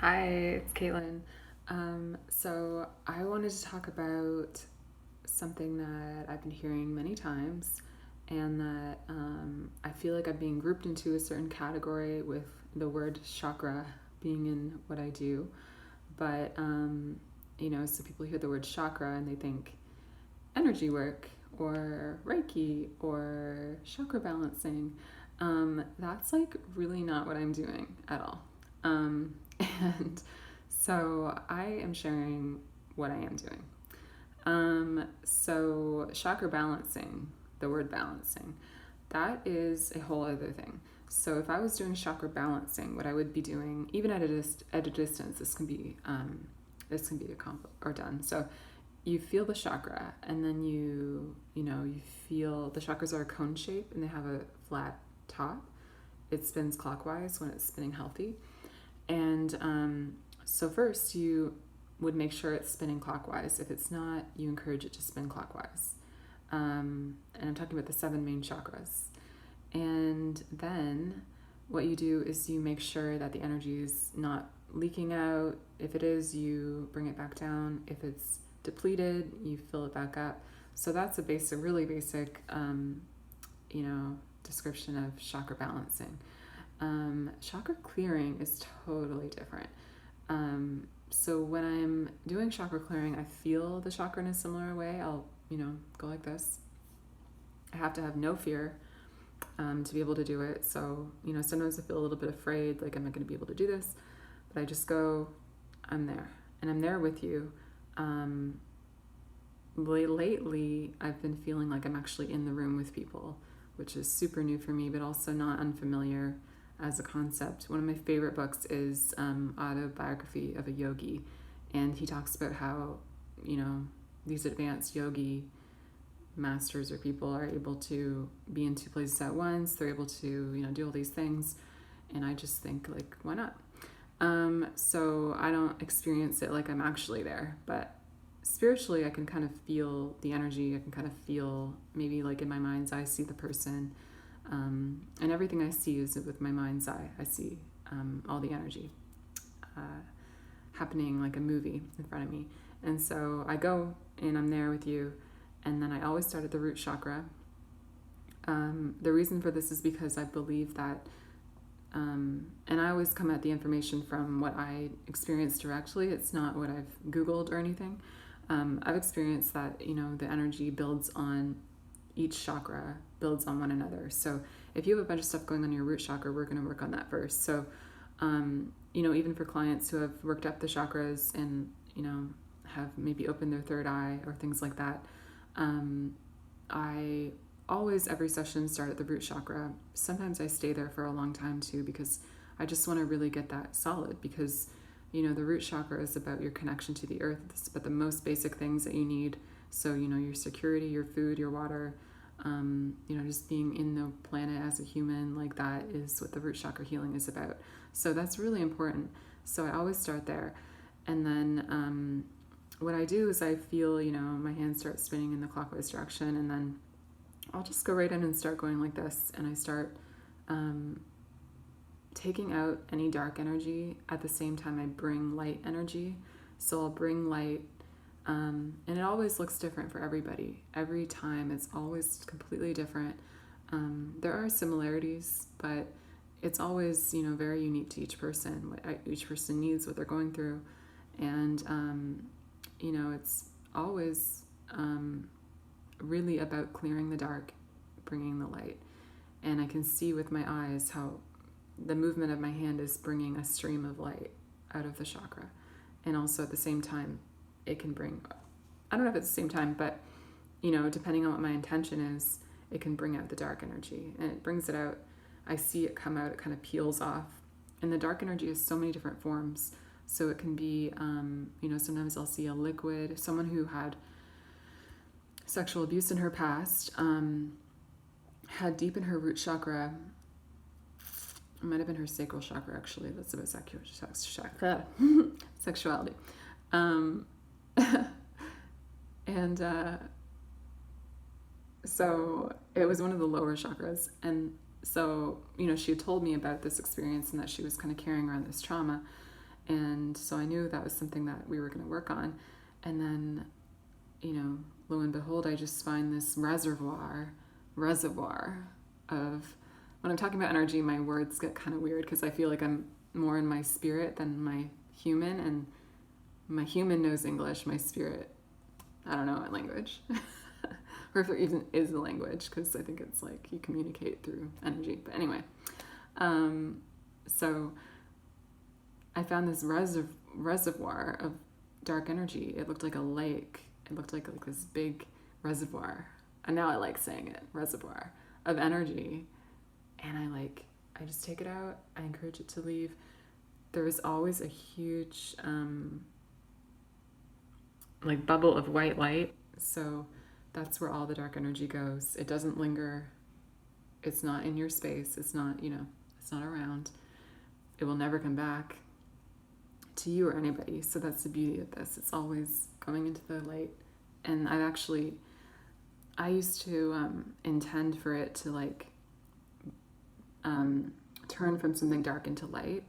Hi, it's Caitlin. So I wanted to talk about something that I've been hearing many times, and that I feel like I'm being grouped into a certain category with the word chakra being in what I do. But, so people hear the word chakra and they think energy work or Reiki or chakra balancing. That's like really not what I'm doing at all. And so I am sharing what I am doing. So chakra balancing, the word balancing, that is a whole other thing. So if I was doing chakra balancing, what I would be doing, even at a distance, this can be accomplished or done. So you feel the chakra, and then you feel the chakras are a cone shape and they have a flat top. It spins clockwise when it's spinning healthy. And so first you would make sure it's spinning clockwise. If it's not, you encourage it to spin clockwise. And I'm talking about the 7 main chakras. And then what you do is you make sure that the energy is not leaking out. If it is, you bring it back down. If it's depleted, you fill it back up. So that's a really basic, description of chakra balancing. Chakra clearing is totally different. So when I'm doing chakra clearing, I feel the chakra in a similar way. I'll, go like this. I have to have no fear to be able to do it. So, sometimes I feel a little bit afraid, like I'm not going to be able to do this, but I just go, I'm there, and I'm there with you. Lately, I've been feeling like I'm actually in the room with people, which is super new for me, but also not unfamiliar as a concept. One of my favorite books is Autobiography of a Yogi, and he talks about how, these advanced yogi masters or people are able to be in 2 places at once. They're able to, do all these things, and I just think, like, why not? So I don't experience it like I'm actually there, but spiritually I can kind of feel the energy. I can kind of feel, maybe like in my mind's eye, I see the person, and everything I see is with my mind's eye. I see all the energy happening like a movie in front of me. And so I go and I'm there with you, and then I always start at the root chakra. The reason for this is because I believe that, and I always come at the information from what I experienced directly. It's not what I've Googled or anything. I've experienced that, the energy builds on each chakra, builds on one another. So if you have a bunch of stuff going on your root chakra, we're going to work on that first. So, even for clients who have worked up the chakras and, have maybe opened their third eye or things like that, I always, every session, start at the root chakra. Sometimes I stay there for a long time too, because I just want to really get that solid, because the root chakra is about your connection to the earth. It's about the most basic things that you need. So, your security, your food, your water, just being in the planet as a human, like that is what the root chakra healing is about. So that's really important. So I always start there. And then what I do is I feel, my hands start spinning in the clockwise direction, and then I'll just go right in and start going like this. And I start taking out any dark energy. At the same time, I bring light energy. So I'll bring light, and it always looks different for everybody. Every time it's always completely different. There are similarities, but it's always, very unique to each person. What each person needs, what they're going through. And, it's always really about clearing the dark, bringing the light. And I can see with my eyes how the movement of my hand is bringing a stream of light out of the chakra. And also at the same time, it can bring, I don't know if it's the same time, but, depending on what my intention is, it can bring out the dark energy. And it brings it out. I see it come out, it kind of peels off. And the dark energy has so many different forms. So it can be, sometimes I'll see a liquid. Someone who had sexual abuse in her past had deep in her root chakra, it might have been her sacral chakra, actually. That's about sexuality. So it was one of the lower chakras. And so, she had told me about this experience and that she was kind of carrying around this trauma. And so I knew that was something that we were going to work on. And then, lo and behold, I just find this reservoir of, when I'm talking about energy, my words get kind of weird because I feel like I'm more in my spirit than my human, and my human knows English, my spirit, I don't know what language, or if there even is a language, because I think it's like you communicate through energy. But anyway, so I found this reservoir of dark energy. It looked like a lake. It looked like this big reservoir. And now I like saying it, reservoir of energy. And I just take it out. I encourage it to leave. There is always a huge bubble of white light. So that's where all the dark energy goes. It doesn't linger. It's not in your space. It's not, it's not around. It will never come back to you or anybody. So that's the beauty of this. It's always going into the light. And I used to intend for it to turn from something dark into light.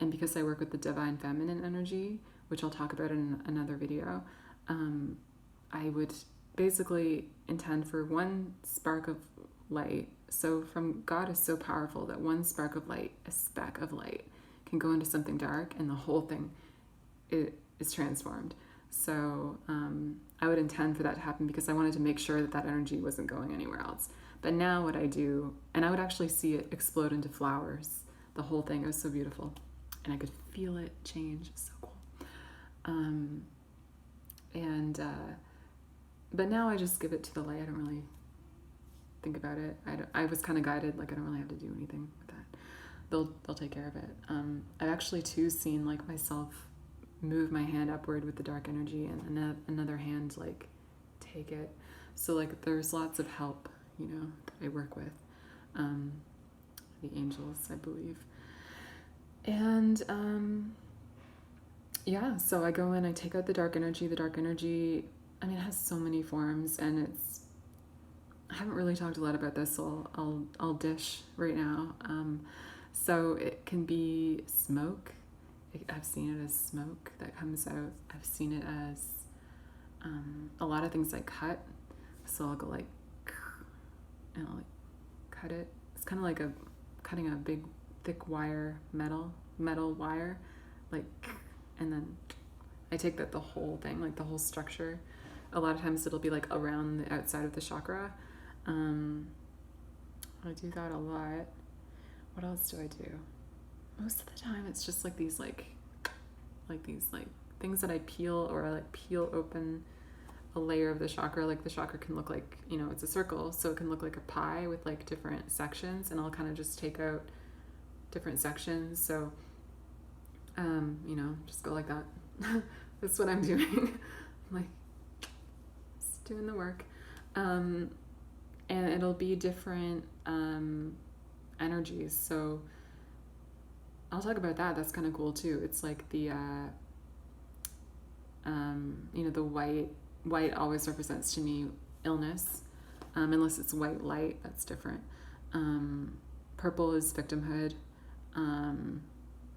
And because I work with the divine feminine energy, which I'll talk about in another video, I would basically intend for one spark of light. So from God is so powerful that one spark of light, a speck of light, can go into something dark and the whole thing is transformed. So I would intend for that to happen because I wanted to make sure that energy wasn't going anywhere else. But now what I do, and I would actually see it explode into flowers, the whole thing. It was so beautiful. And I could feel it change. So cool. But now I just give it to the light. I don't really think about it. I was kind of guided, I don't really have to do anything with that. They'll take care of it. I've actually too seen myself move my hand upward with the dark energy and another hand take it. So there's lots of help, that I work with. The angels, I believe. And so I go in, I take out the dark energy. The dark energy, it has so many forms, and I haven't really talked a lot about this, so I'll dish right now. So it can be smoke. I've seen it as smoke that comes out. I've seen it as a lot of things cut. So I'll go and I'll cut it. It's kind of cutting a big thick wire, metal wire, and then I take the whole thing, the whole structure. A lot of times it'll be around the outside of the chakra. I do that a lot. What else do I do? Most of the time it's just these things that I peel, or I peel open a layer of the chakra. The chakra can look it's a circle, so it can look like a pie with different sections, and I'll kind of just take out different sections. So just go like that. That's what I'm doing. Just doing the work. And it'll be different energies. So I'll talk about that. That's kind of cool too. It's the the white always represents to me illness, unless it's white light, that's different. Purple is victimhood.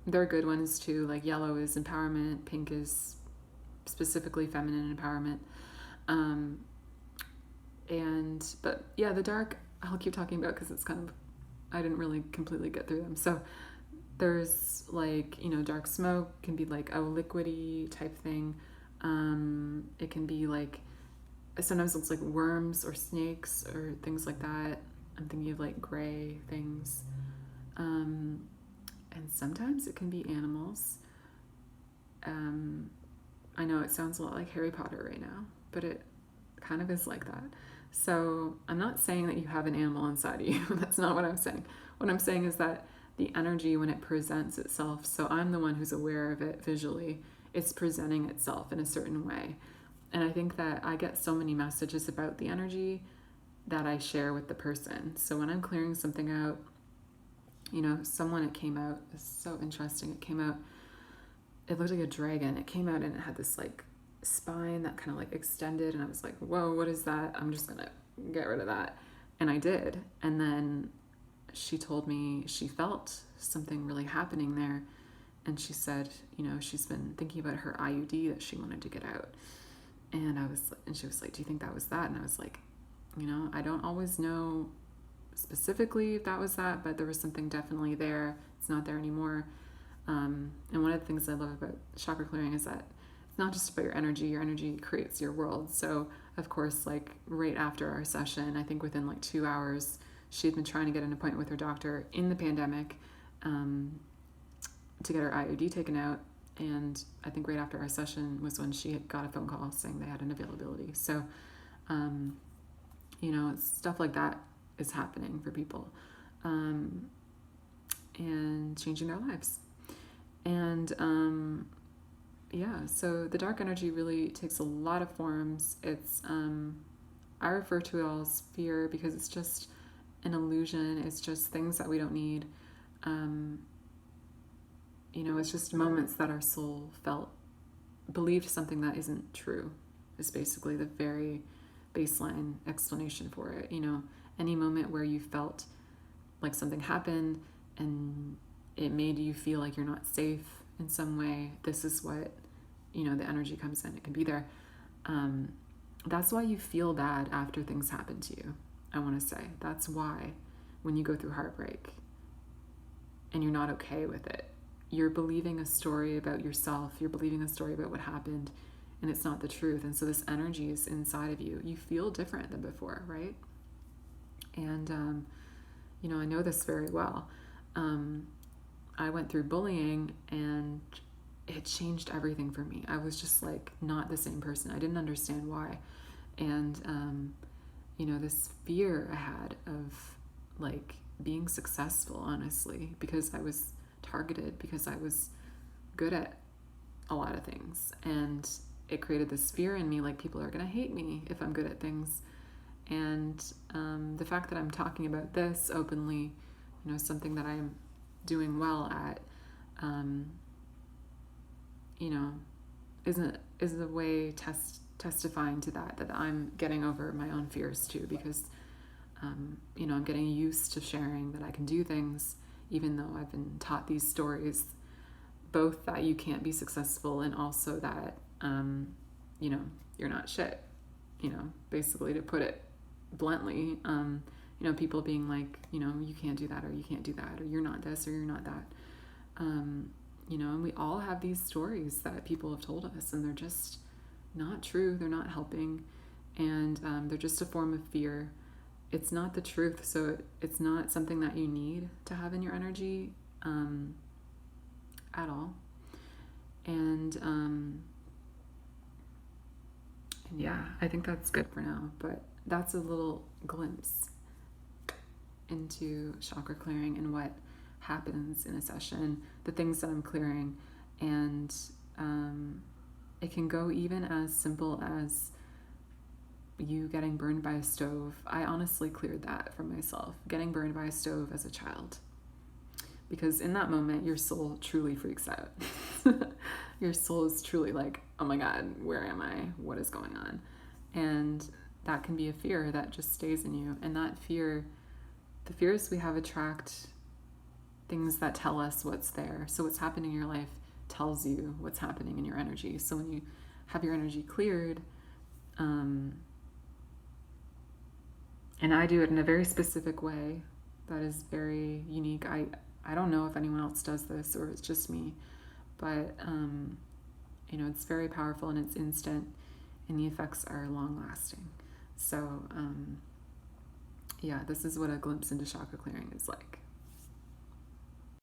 There are good ones too, yellow is empowerment, pink is specifically feminine empowerment. But yeah, the dark, I'll keep talking about because it's kind of, I didn't really completely get through them. So there's dark smoke can be a liquidy type thing. It can be sometimes it's worms or snakes or things like that. I'm thinking of gray things. And sometimes it can be animals. I know it sounds a lot like Harry Potter right now, but it kind of is like that. So I'm not saying that you have an animal inside of you. That's not what I'm saying. What I'm saying is that the energy, when it presents itself, so I'm the one who's aware of it visually, it's presenting itself in a certain way. And I think that I get so many messages about the energy that I share with the person. So when I'm clearing something out, someone, it came out, it's so interesting. It came out, it looked like a dragon. It came out and it had this spine that kind of extended, and I was like, whoa, what is that? I'm just gonna get rid of that. And I did. And then she told me she felt something really happening there, And she said, she's been thinking about her IUD that she wanted to get out. And she was like, do you think that was that? And I was like, I don't always know specifically if that was that, but there was something definitely there. It's not there anymore. And one of the things I love about chakra clearing is that it's not just about your energy creates your world. So of course, like right after our session, I think within like 2 hours, she had been trying to get an appointment with her doctor in the pandemic to get her IUD taken out. And I think right after our session was when she had got a phone call saying they had an availability. So, stuff like that is happening for people, and changing their lives. And, so the dark energy really takes a lot of forms. It's, I refer to it all as fear because it's just an illusion. It's just things that we don't need. It's just moments that our soul believed something that isn't true, is basically the very baseline explanation for it. Any moment where you felt like something happened and it made you feel like you're not safe in some way, this is what, the energy comes in. It can be there. That's why you feel bad after things happen to you, I want to say. That's why when you go through heartbreak and you're not okay with it, you're believing a story about yourself, you're believing a story about what happened, and it's not the truth. And so this energy is inside of you. You feel different than before, right? And, I know this very well. I went through bullying and it changed everything for me. I was just like not the same person. I didn't understand why. And, this fear I had of like being successful, honestly, because I was targeted, because I was good at a lot of things. And it created this fear in me, like people are going to hate me if I'm good at things. And the fact that I'm talking about this openly, something that I'm doing well at, is a way testifying to that I'm getting over my own fears too, because, I'm getting used to sharing that I can do things, even though I've been taught these stories, both that you can't be successful and also that, you're not shit, basically, to put it bluntly. People being like, you can't do that, or you can't do that, or you're not this, or you're not that. And we all have these stories that people have told us, and they're just not true. They're not helping. And they're just a form of fear. It's not the truth. So it's not something that you need to have in your energy at all. And yeah, I think that's good for now. But that's a little glimpse into chakra clearing and what happens in a session, the things that I'm clearing. And it can go even as simple as you getting burned by a stove. I honestly cleared that from myself, getting burned by a stove as a child. Because in that moment, your soul truly freaks out. Your soul is truly like, oh my God, where am I? What is going on? And that can be a fear that just stays in you. And that fear, the fears we have attract things that tell us what's there. So what's happening in your life tells you what's happening in your energy. So when you have your energy cleared, and I do it in a very specific way that is very unique. I don't know if anyone else does this or it's just me, but it's very powerful and it's instant, and the effects are long lasting. So this is what a glimpse into chakra clearing is like.